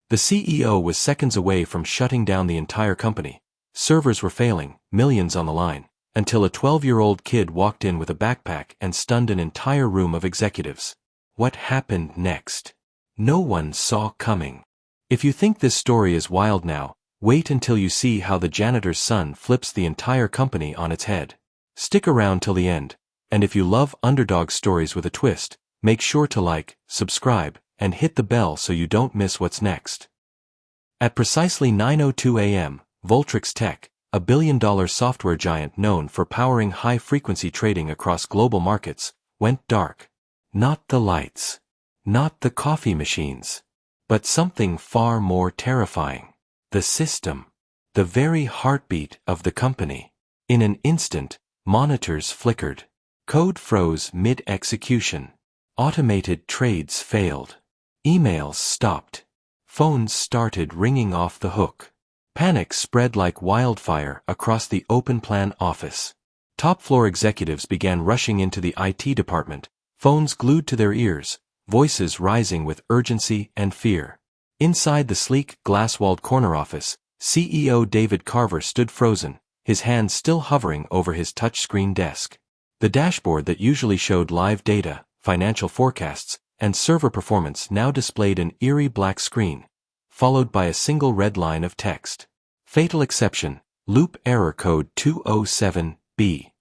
The CEO was seconds away from shutting down the entire company. Servers were failing, millions on the line, until a 12-year-old kid walked in with a backpack and stunned an entire room of executives. What happened next? No one saw coming. If you think this story is wild now, wait until you see how the janitor's son flips the entire company on its head. Stick around till the end, and if you love underdog stories with a twist, make sure to like, subscribe, and hit the bell so you don't miss what's next. At precisely 9:02 a.m., Voltrix Tech, a billion-dollar software giant known for powering high-frequency trading across global markets, went dark. Not the lights. Not the coffee machines. But something far more terrifying. The system. The very heartbeat of the company. In an instant, monitors flickered. Code froze mid-execution. Automated trades failed. Emails stopped. Phones started ringing off the hook. Panic spread like wildfire across the open-plan office. Top-floor executives began rushing into the IT department, phones glued to their ears, voices rising with urgency and fear. Inside the sleek, glass-walled corner office, CEO David Carver stood frozen, his hands still hovering over his touchscreen desk. The dashboard that usually showed live data, financial forecasts, and server performance now displayed an eerie black screen, followed by a single red line of text. Fatal exception, loop error code 207B.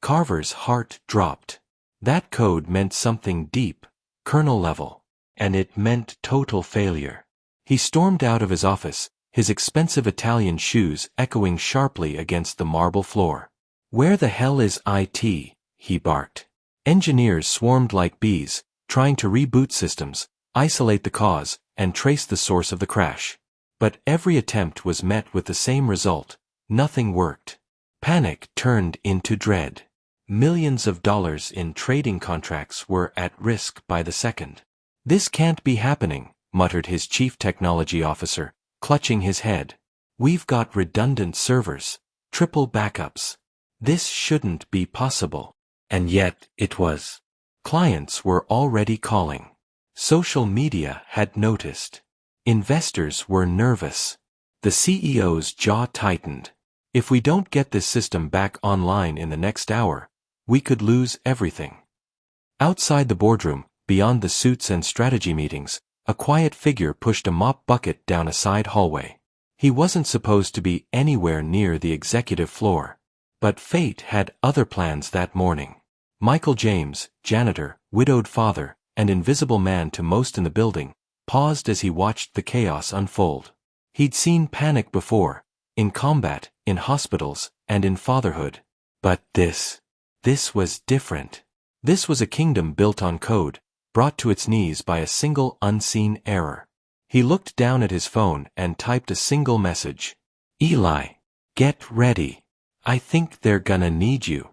Carver's heart dropped. That code meant something deep, kernel level, and it meant total failure. He stormed out of his office, his expensive Italian shoes echoing sharply against the marble floor. "Where the hell is IT?" he barked. Engineers swarmed like bees, trying to reboot systems, isolate the cause, and trace the source of the crash. But every attempt was met with the same result. Nothing worked. Panic turned into dread. Millions of dollars in trading contracts were at risk by the second. "This can't be happening," muttered his chief technology officer, clutching his head. "We've got redundant servers, triple backups. This shouldn't be possible." And yet it was. Clients were already calling. Social media had noticed. Investors were nervous. The CEO's jaw tightened. "If we don't get this system back online in the next hour, we could lose everything." Outside the boardroom, beyond the suits and strategy meetings, a quiet figure pushed a mop bucket down a side hallway. He wasn't supposed to be anywhere near the executive floor. But fate had other plans that morning. Michael James, janitor, widowed father, and invisible man to most in the building, paused as he watched the chaos unfold. He'd seen panic before, in combat, in hospitals, and in fatherhood. But this was different. This was a kingdom built on code, brought to its knees by a single unseen error. He looked down at his phone and typed a single message. "Eli, get ready. I think they're gonna need you."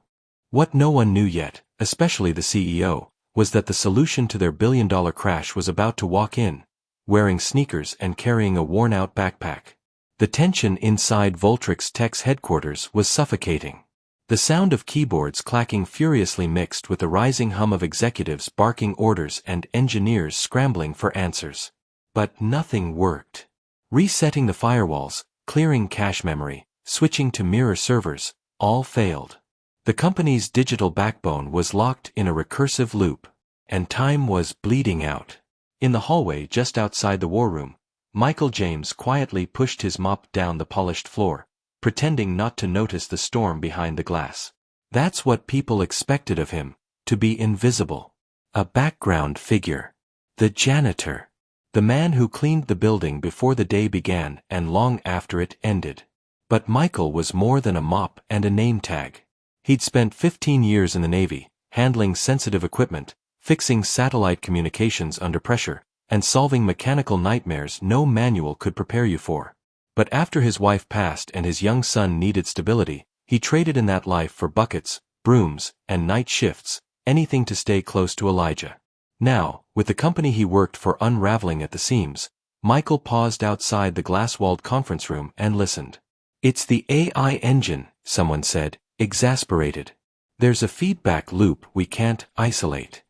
What no one knew yet, especially the CEO, was that the solution to their billion-dollar crash was about to walk in, wearing sneakers and carrying a worn-out backpack. The tension inside Voltrix Tech's headquarters was suffocating. The sound of keyboards clacking furiously mixed with the rising hum of executives barking orders and engineers scrambling for answers. But nothing worked. Resetting the firewalls, clearing cache memory, switching to mirror servers, all failed. The company's digital backbone was locked in a recursive loop, and time was bleeding out. In the hallway just outside the war room, Michael James quietly pushed his mop down the polished floor, pretending not to notice the storm behind the glass. That's what people expected of him, to be invisible. A background figure. The janitor. The man who cleaned the building before the day began and long after it ended. But Michael was more than a mop and a name tag. He'd spent 15 years in the Navy, handling sensitive equipment, fixing satellite communications under pressure, and solving mechanical nightmares no manual could prepare you for. But after his wife passed and his young son needed stability, he traded in that life for buckets, brooms, and night shifts, anything to stay close to Elijah. Now, with the company he worked for unraveling at the seams, Michael paused outside the glass-walled conference room and listened. "It's the AI engine," someone said, exasperated. "There's a feedback loop we can't isolate.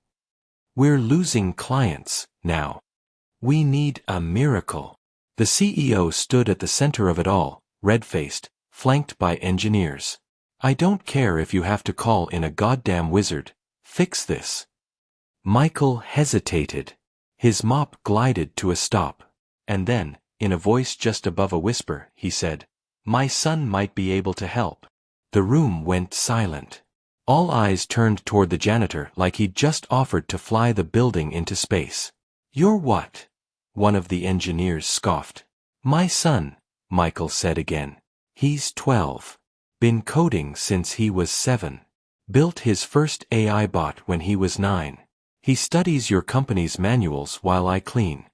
We're losing clients now. We need a miracle." The CEO stood at the center of it all, red-faced, flanked by engineers. I don't care if you have to call in a goddamn wizard. Fix this. Michael hesitated. His mop glided to a stop. And then, in a voice just above a whisper, he said, "My son might be able to help." The room went silent. All eyes turned toward the janitor like he'd just offered to fly the building into space. "You're what?" one of the engineers scoffed. "My son," Michael said again. "He's 12. Been coding since he was 7. Built his first AI bot when he was 9. He studies your company's manuals while I clean."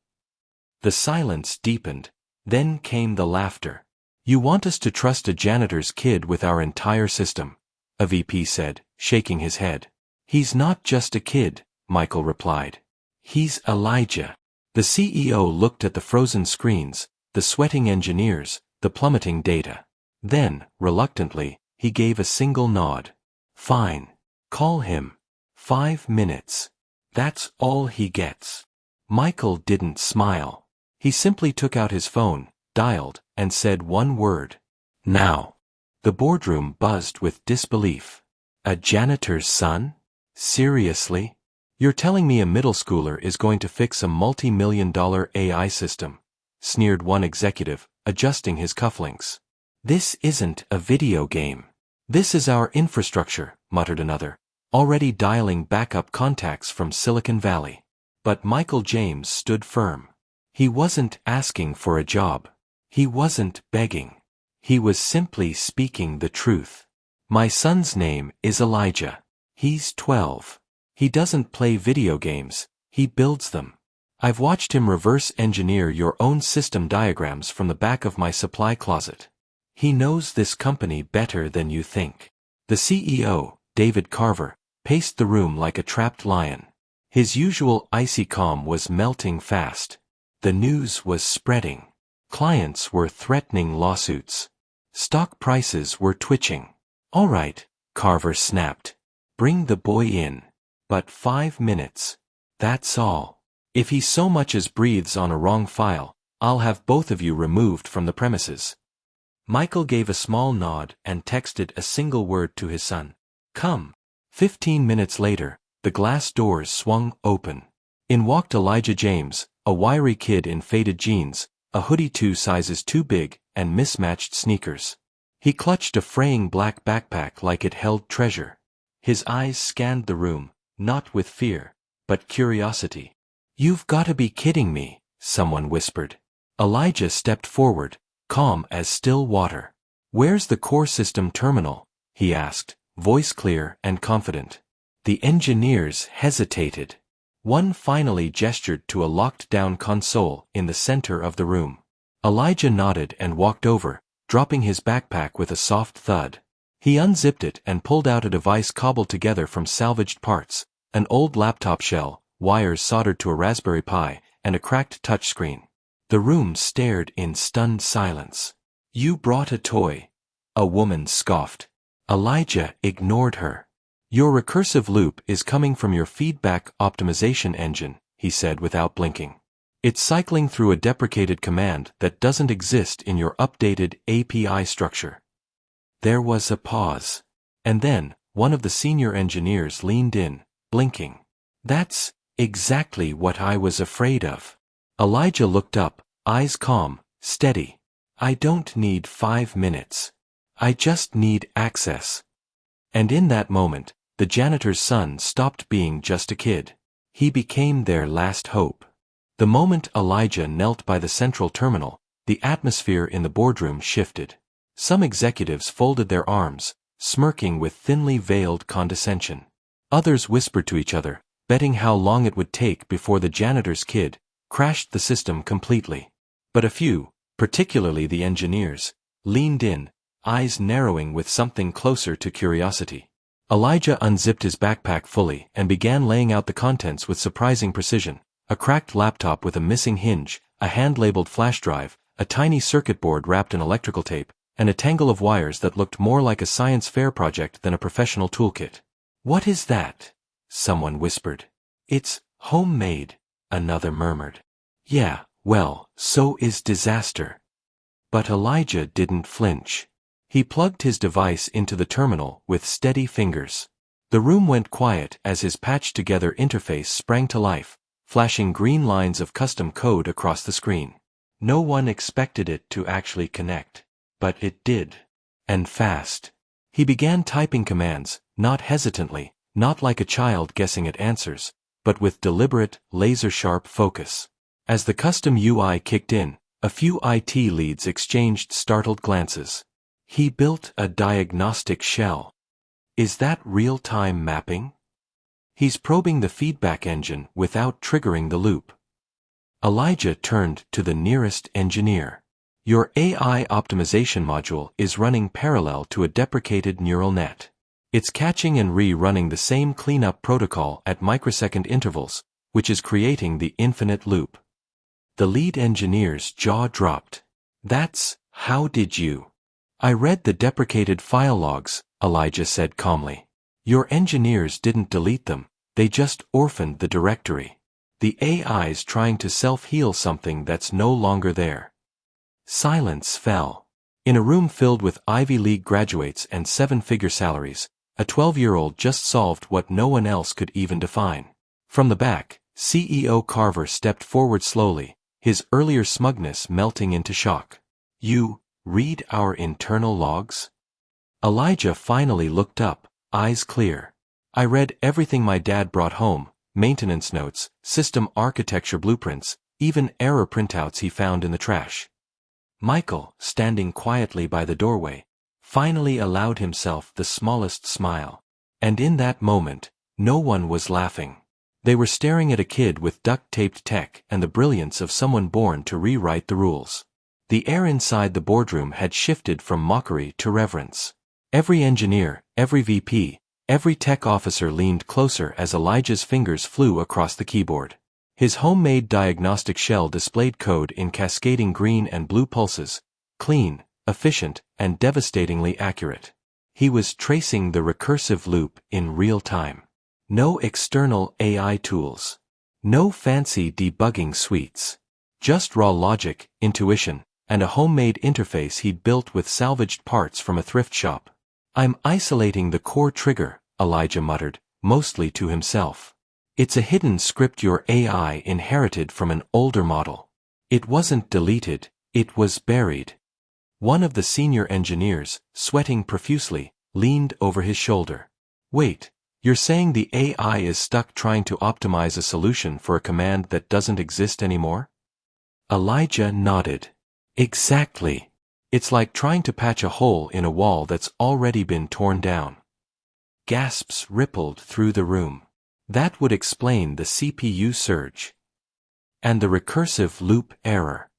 The silence deepened. Then came the laughter. "You want us to trust a janitor's kid with our entire system," a VP said, shaking his head. "He's not just a kid," Michael replied. "He's Elijah." The CEO looked at the frozen screens, the sweating engineers, the plummeting data. Then, reluctantly, he gave a single nod. "Fine. Call him. 5 minutes. That's all he gets." Michael didn't smile. He simply took out his phone, dialed, and said one word. "Now." The boardroom buzzed with disbelief. "A janitor's son? Seriously? You're telling me a middle schooler is going to fix a multi-million-dollar AI system?" sneered one executive, adjusting his cufflinks. "This isn't a video game. This is our infrastructure," muttered another, already dialing backup contacts from Silicon Valley. But Michael James stood firm. He wasn't asking for a job. He wasn't begging. He was simply speaking the truth. "My son's name is Elijah. He's 12. He doesn't play video games, he builds them. I've watched him reverse engineer your own system diagrams from the back of my supply closet. He knows this company better than you think." The CEO, David Carver, paced the room like a trapped lion. His usual icy calm was melting fast. The news was spreading. Clients were threatening lawsuits. Stock prices were twitching. "All right," Carver snapped. "Bring the boy in. But 5 minutes. That's all. If he so much as breathes on a wrong file, I'll have both of you removed from the premises." Michael gave a small nod and texted a single word to his son. "Come." 15 minutes later, the glass doors swung open. In walked Elijah James, a wiry kid in faded jeans, a hoodie 2 sizes too big, and mismatched sneakers. He clutched a fraying black backpack like it held treasure. His eyes scanned the room, not with fear, but curiosity. "You've got to be kidding me," someone whispered. Elijah stepped forward, calm as still water. "Where's the core system terminal?" he asked, voice clear and confident. The engineers hesitated. One finally gestured to a locked-down console in the center of the room. Elijah nodded and walked over, dropping his backpack with a soft thud. He unzipped it and pulled out a device cobbled together from salvaged parts, an old laptop shell, wires soldered to a Raspberry Pi, and a cracked touchscreen. The room stared in stunned silence. "You brought a toy," a woman scoffed. Elijah ignored her. "Your recursive loop is coming from your feedback optimization engine," he said without blinking. "It's cycling through a deprecated command that doesn't exist in your updated API structure." There was a pause. And then, one of the senior engineers leaned in, blinking. "That's exactly what I was afraid of." Elijah looked up, eyes calm, steady. "I don't need 5 minutes. I just need access." And in that moment, the janitor's son stopped being just a kid. He became their last hope. The moment Elijah knelt by the central terminal, the atmosphere in the boardroom shifted. Some executives folded their arms, smirking with thinly veiled condescension. Others whispered to each other, betting how long it would take before the janitor's kid crashed the system completely. But a few, particularly the engineers, leaned in, eyes narrowing with something closer to curiosity. Elijah unzipped his backpack fully and began laying out the contents with surprising precision. A cracked laptop with a missing hinge, a hand-labeled flash drive, a tiny circuit board wrapped in electrical tape, and a tangle of wires that looked more like a science fair project than a professional toolkit. "What is that?" someone whispered. "It's homemade," another murmured. "Yeah, Well, so is disaster. But Elijah didn't flinch. He plugged his device into the terminal with steady fingers. The room went quiet as his patched-together interface sprang to life, flashing green lines of custom code across the screen. No one expected it to actually connect. But it did. And fast. He began typing commands, not hesitantly, not like a child guessing at answers, but with deliberate, laser-sharp focus. As the custom UI kicked in, a few IT leads exchanged startled glances. He built a diagnostic shell. Is that real-time mapping? He's probing the feedback engine without triggering the loop. Elijah turned to the nearest engineer. Your AI optimization module is running parallel to a deprecated neural net. It's catching and re-running the same cleanup protocol at microsecond intervals, which is creating the infinite loop. The lead engineer's jaw dropped. How did you? I read the deprecated file logs, Elijah said calmly. Your engineers didn't delete them, they just orphaned the directory. The AI's trying to self-heal something that's no longer there. Silence fell. In a room filled with Ivy League graduates and seven-figure salaries, a 12-year-old just solved what no one else could even define. From the back, CEO Carver stepped forward slowly, his earlier smugness melting into shock. You read our internal logs? Elijah finally looked up, eyes clear. I read everything my dad brought home, maintenance notes, system architecture blueprints, even error printouts he found in the trash. Michael, standing quietly by the doorway, finally allowed himself the smallest smile. And in that moment, no one was laughing. They were staring at a kid with duct-taped tech and the brilliance of someone born to rewrite the rules. The air inside the boardroom had shifted from mockery to reverence. Every engineer, every VP, every tech officer leaned closer as Elijah's fingers flew across the keyboard. His homemade diagnostic shell displayed code in cascading green and blue pulses, clean, efficient, and devastatingly accurate. He was tracing the recursive loop in real time. No external AI tools. No fancy debugging suites. Just raw logic, intuition, and a homemade interface he'd built with salvaged parts from a thrift shop. I'm isolating the core trigger, Elijah muttered, mostly to himself. It's a hidden script your AI inherited from an older model. It wasn't deleted, it was buried. One of the senior engineers, sweating profusely, leaned over his shoulder. Wait, you're saying the AI is stuck trying to optimize a solution for a command that doesn't exist anymore? Elijah nodded. Exactly. It's like trying to patch a hole in a wall that's already been torn down. Gasps rippled through the room. That would explain the CPU surge. And the recursive loop error.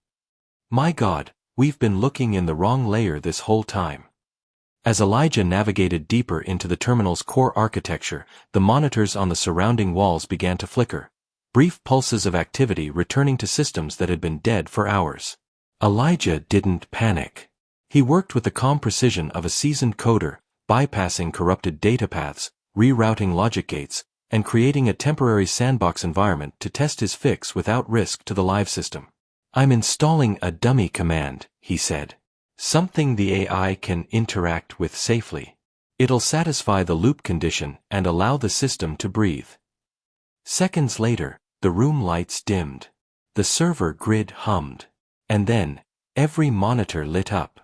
My God, we've been looking in the wrong layer this whole time. As Elijah navigated deeper into the terminal's core architecture, the monitors on the surrounding walls began to flicker, brief pulses of activity returning to systems that had been dead for hours. Elijah didn't panic. He worked with the calm precision of a seasoned coder, bypassing corrupted data paths, rerouting logic gates, and creating a temporary sandbox environment to test his fix without risk to the live system. I'm installing a dummy command, he said. Something the AI can interact with safely. It'll satisfy the loop condition and allow the system to breathe. Seconds later, the room lights dimmed. The server grid hummed. And then, every monitor lit up.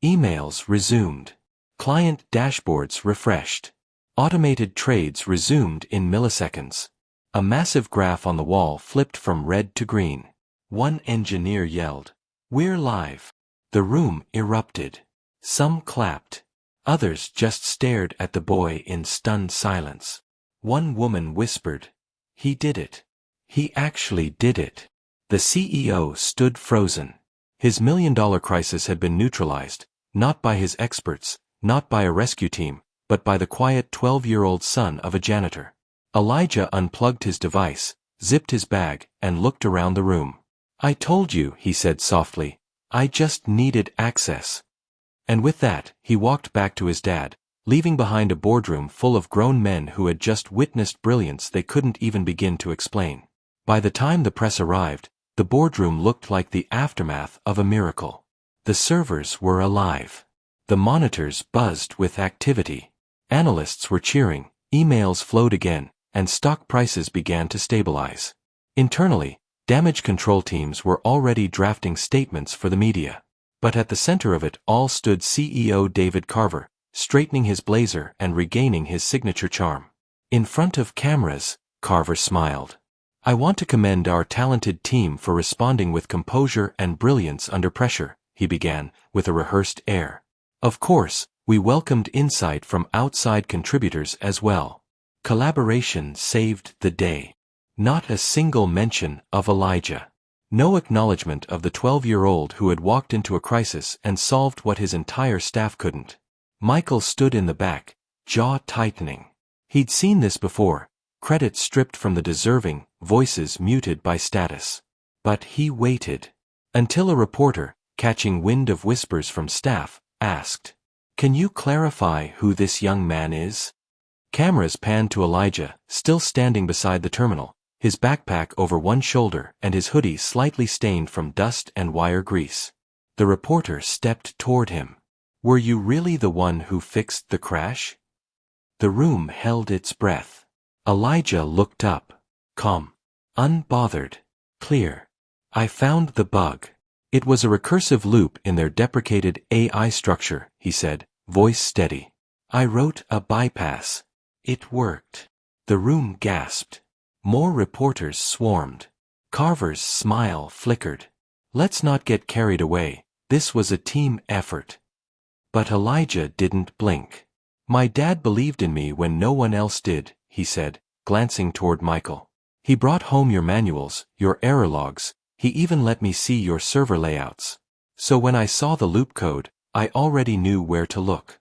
Emails resumed. Client dashboards refreshed. Automated trades resumed in milliseconds. A massive graph on the wall flipped from red to green. One engineer yelled, "We're live." The room erupted. Some clapped. Others just stared at the boy in stunned silence. One woman whispered, "He did it. He actually did it." The CEO stood frozen. His million-dollar crisis had been neutralized, not by his experts, not by a rescue team, but by the quiet 12-year-old son of a janitor. Elijah unplugged his device, zipped his bag, and looked around the room. "I told you," he said softly. "I just needed access." And with that, he walked back to his dad, leaving behind a boardroom full of grown men who had just witnessed brilliance they couldn't even begin to explain. By the time the press arrived, The boardroom looked like the aftermath of a miracle. The servers were alive. The monitors buzzed with activity. Analysts were cheering, emails flowed again, and stock prices began to stabilize. Internally, damage control teams were already drafting statements for the media. But at the center of it all stood CEO David Carver, straightening his blazer and regaining his signature charm. In front of cameras, Carver smiled. "I want to commend our talented team for responding with composure and brilliance under pressure," he began, with a rehearsed air. "Of course, we welcomed insight from outside contributors as well. Collaboration saved the day. Not a single mention of Elijah. No acknowledgement of the 12-year-old who had walked into a crisis and solved what his entire staff couldn't." Michael stood in the back, jaw tightening. He'd seen this before, credit stripped from the deserving, voices muted by status. But he waited. Until a reporter, catching wind of whispers from staff, asked, "Can you clarify who this young man is?" Cameras panned to Elijah, still standing beside the terminal, his backpack over one shoulder and his hoodie slightly stained from dust and wire grease. The reporter stepped toward him. "Were you really the one who fixed the crash?" The room held its breath. Elijah looked up. Calm. Unbothered. Clear. "I found the bug. It was a recursive loop in their deprecated AI structure," he said, voice steady. "I wrote a bypass. It worked." The room gasped. More reporters swarmed. Carver's smile flickered. "Let's not get carried away. This was a team effort." But Elijah didn't blink. "My dad believed in me when no one else did," he said, glancing toward Michael. "He brought home your manuals, your error logs, he even let me see your server layouts. So when I saw the loop code, I already knew where to look."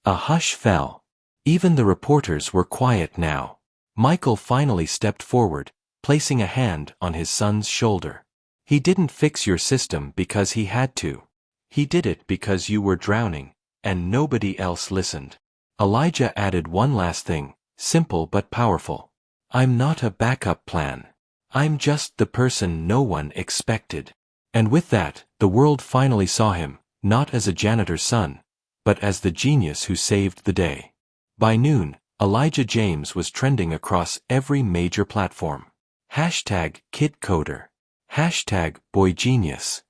A hush fell. Even the reporters were quiet now. Michael finally stepped forward, placing a hand on his son's shoulder. "He didn't fix your system because he had to. He did it because you were drowning, and nobody else listened." Elijah added one last thing, simple but powerful. "I'm not a backup plan. I'm just the person no one expected." And with that, the world finally saw him, not as a janitor's son, but as the genius who saved the day. By noon, Elijah James was trending across every major platform. #KidCoder. #BoyGenius.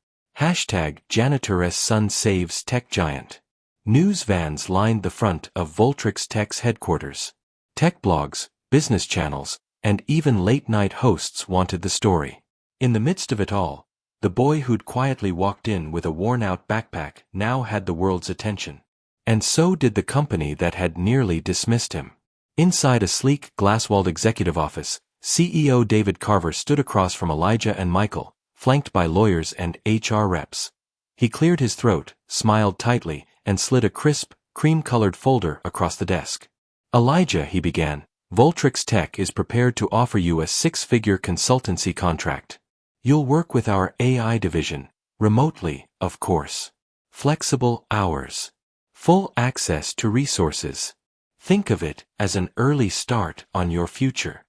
#Janitor's son saves tech giant. News vans lined the front of Voltrix Tech's headquarters. Tech blogs, business channels, and even late-night hosts wanted the story. In the midst of it all, the boy who'd quietly walked in with a worn-out backpack now had the world's attention. And so did the company that had nearly dismissed him. Inside a sleek, glass-walled executive office, CEO David Carver stood across from Elijah and Michael, flanked by lawyers and HR reps. He cleared his throat, smiled tightly, and slid a crisp, cream-colored folder across the desk. "Elijah," he began, "Voltrix Tech is prepared to offer you a 6-figure consultancy contract. You'll work with our AI division, remotely, of course. Flexible hours. Full access to resources. Think of it as an early start on your future."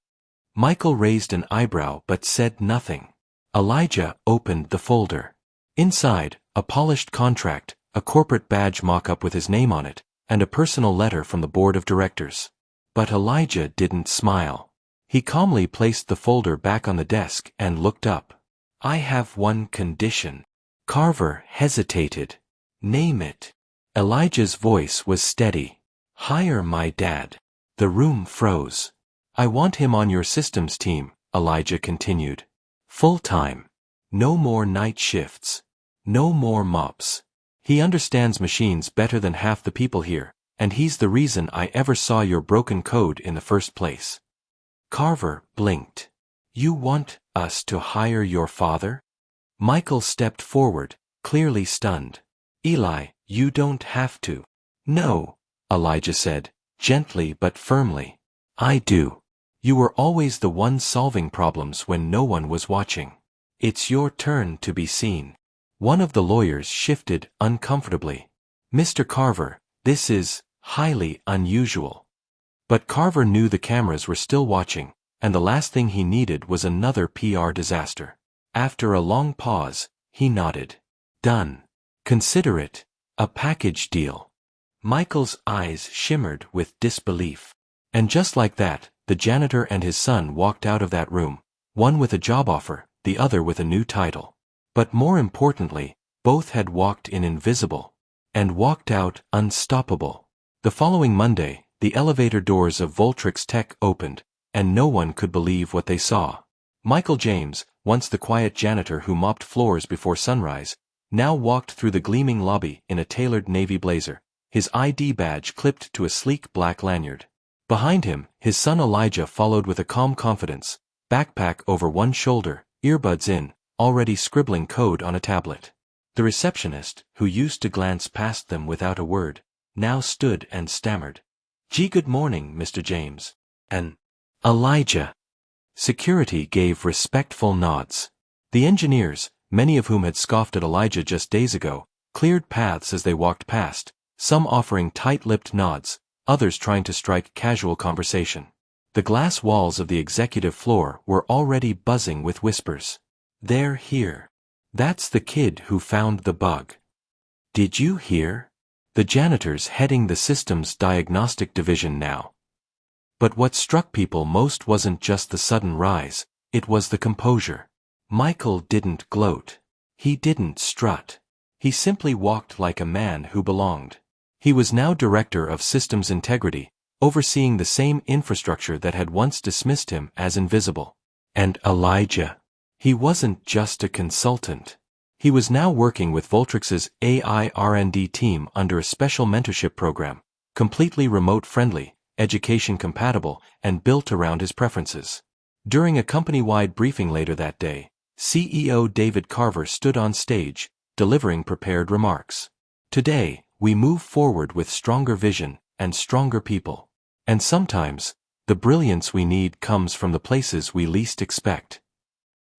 Michael raised an eyebrow but said nothing. Elijah opened the folder. Inside, a polished contract, a corporate badge mock-up with his name on it, and a personal letter from the board of directors. But Elijah didn't smile. He calmly placed the folder back on the desk and looked up. "I have one condition." Carver hesitated. "Name it." Elijah's voice was steady. "Hire my dad." The room froze. "I want him on your systems team," Elijah continued. "Full-time. No more night shifts. No more mops. He understands machines better than half the people here, and he's the reason I ever saw your broken code in the first place." Carver blinked. "You want us to hire your father?" Michael stepped forward, clearly stunned. "Eli, you don't have to." "No," Elijah said, gently but firmly. "I do. You were always the one solving problems when no one was watching. It's your turn to be seen." One of the lawyers shifted uncomfortably. "Mr. Carver, this is highly unusual." But Carver knew the cameras were still watching, and the last thing he needed was another PR disaster. After a long pause, he nodded. Done. Consider it a package deal. Michael's eyes shimmered with disbelief. And just like that, the janitor and his son walked out of that room, one with a job offer, the other with a new title. But more importantly, both had walked in invisible and walked out unstoppable. The following Monday, the elevator doors of Voltrix Tech opened, and no one could believe what they saw. Michael James, once the quiet janitor who mopped floors before sunrise, now walked through the gleaming lobby in a tailored navy blazer, his ID badge clipped to a sleek black lanyard. Behind him, his son Elijah followed with a calm confidence, backpack over one shoulder, earbuds in, already scribbling code on a tablet. The receptionist, who used to glance past them without a word, now stood and stammered. "Gee, good morning, Mr. James." And Elijah. Security gave respectful nods. The engineers, many of whom had scoffed at Elijah just days ago, cleared paths as they walked past, some offering tight-lipped nods, others trying to strike casual conversation. The glass walls of the executive floor were already buzzing with whispers. "They're here. That's the kid who found the bug. Did you hear? The janitor's heading the systems diagnostic division now." But what struck people most wasn't just the sudden rise, it was the composure. Michael didn't gloat. He didn't strut. He simply walked like a man who belonged. He was now director of systems integrity, overseeing the same infrastructure that had once dismissed him as invisible. And Elijah. He wasn't just a consultant. He was now working with Voltrix's AI R&D team under a special mentorship program, completely remote-friendly, education-compatible, and built around his preferences. During a company-wide briefing later that day, CEO David Carver stood on stage, delivering prepared remarks. "Today, we move forward with stronger vision and stronger people. And sometimes, the brilliance we need comes from the places we least expect."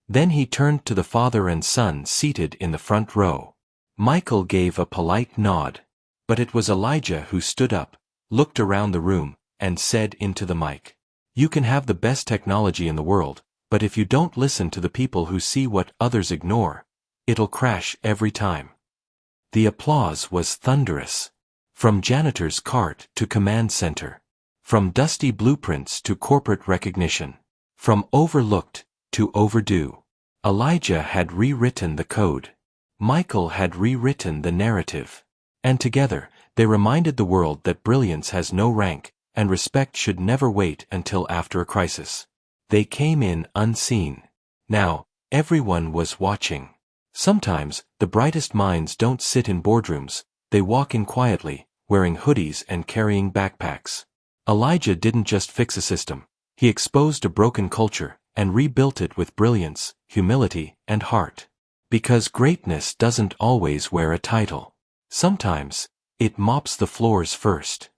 Then he turned to the father and son seated in the front row. Michael gave a polite nod, but it was Elijah who stood up, looked around the room, and said into the mic, "You can have the best technology in the world, but if you don't listen to the people who see what others ignore, it'll crash every time." The applause was thunderous. From janitor's cart to command center. From dusty blueprints to corporate recognition. From overlooked to overdue. Elijah had rewritten the code. Michael had rewritten the narrative. And together, they reminded the world that brilliance has no rank, and respect should never wait until after a crisis. They came in unseen. Now, everyone was watching. Sometimes, the brightest minds don't sit in boardrooms, they walk in quietly, wearing hoodies and carrying backpacks. Elijah didn't just fix a system, he exposed a broken culture, and rebuilt it with brilliance, humility, and heart. Because greatness doesn't always wear a title. Sometimes, it mops the floors first.